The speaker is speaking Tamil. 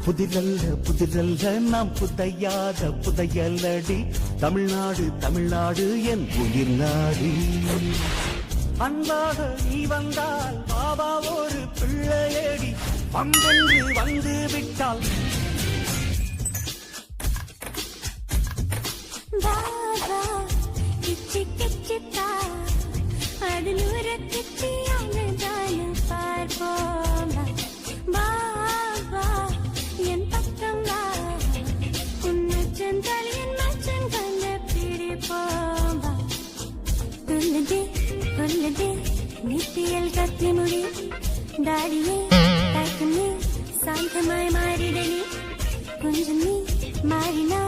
புதிரல்ல புதிரல்ல நாம் புதையாத புதையலடி தமிழ்நாடு தமிழ்நாடு என் உயிர் நாடி. அன்பாக நீ வந்தால் பாபா ஒரு பிள்ளையடி பங்கென்று வந்து விட்டால் பாபா கிச்சி கிச்சித்தா அது நூற கிச்சியான தானம் பார்ப்போம். பாபா என் பக்கம் வா உன்னச்சன் தலையின் மச்சன் கண்ட பிடிப்போம். கொல்லுதே கொல்லுதே நித்தியல் கத்தி முடி தாடியே தயக்கமே சாந்தமாய் மாறிடனே கொஞ்சம் நீ மாறினா